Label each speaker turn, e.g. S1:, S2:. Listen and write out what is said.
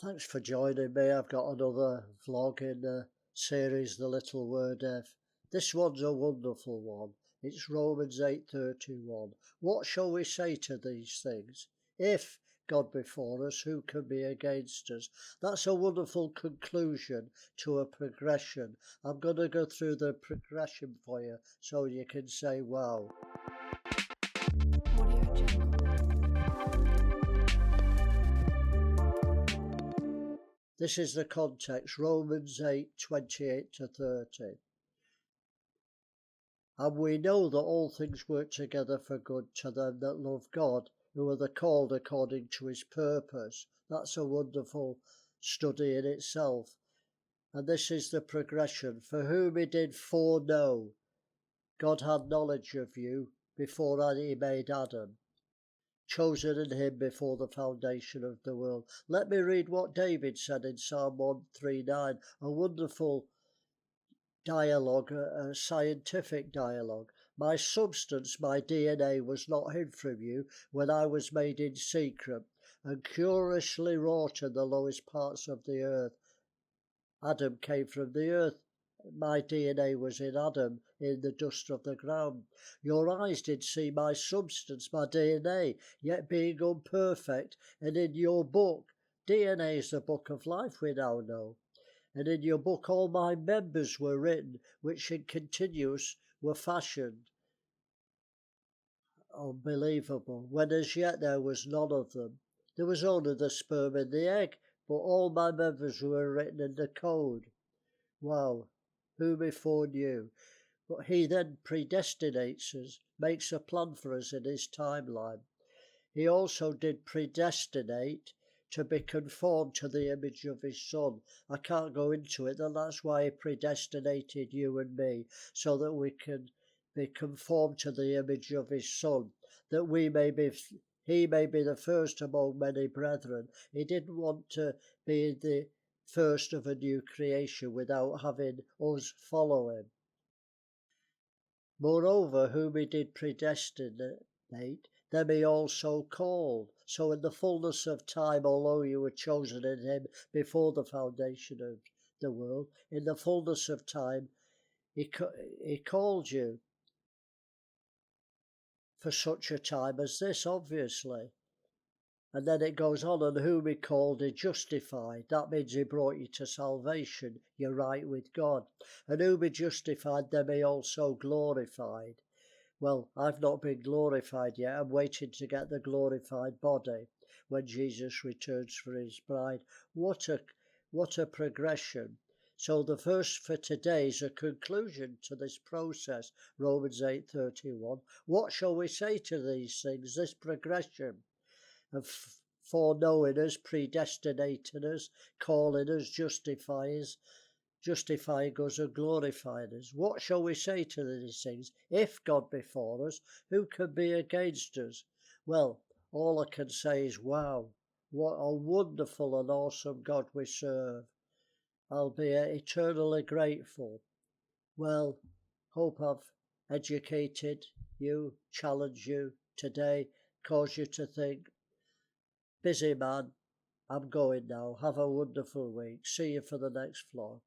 S1: Thanks for joining me. I've got another vlog in the series The Little Word F. This one's a wonderful one. It's Romans 8:31. What shall we say to these things? If God be for us, who can be against us? That's a wonderful conclusion to a progression. I'm going to go through the progression for you so you can say wow. This is the context, Romans 8:28-30. And we know that all things work together for good to them that love God, who are the called according to his purpose. That's a wonderful study in itself. And this is the progression. For whom he did foreknow, God had knowledge of you before he made Adam, chosen in him before the foundation of the world. Let me read what David said in Psalm 139, a wonderful dialogue, a scientific dialogue. My substance, my DNA, was not hid from you when I was made in secret and curiously wrought in the lowest parts of the earth. Adam came from the earth. My DNA was in Adam, in the dust of the ground. Your eyes did see my substance, my DNA, yet being imperfect, and in your book, DNA is the book of life we now know. And in your book all my members were written, which in continuous were fashioned. Unbelievable. When as yet there was none of them. There was only the sperm and the egg, but all my members were written in the code. Wow. Who before knew? But he then predestinates us, makes a plan for us in his timeline. He also did predestinate to be conformed to the image of his Son. I can't go into it, and that's why he predestinated you and me, so that we can be conformed to the image of his Son, that he may be the first among many brethren. He didn't want to be the first of a new creation without having us follow him. Moreover, whom he did predestinate, them he also called. So in the fullness of time, although you were chosen in him before the foundation of the world, in the fullness of time, he called you for such a time as this, obviously. And then it goes on, and whom he called, he justified. That means he brought you to salvation. You're right with God. And whom he justified, them he also glorified. Well, I've not been glorified yet. I'm waiting to get the glorified body when Jesus returns for his bride. What a progression. So the verse for today is a conclusion to this process, Romans 8:31. What shall we say to these things, this progression of foreknowing us, predestinating us, calling us, justifying us and glorifying us? What shall we say to these things? If God be for us, who can be against us? Well, all I can say is, wow, what a wonderful and awesome God we serve. I'll be eternally grateful. Well, hope I've educated you, challenged you today, caused you to think. Busy man, I'm going now. Have a wonderful week. See you for the next vlog.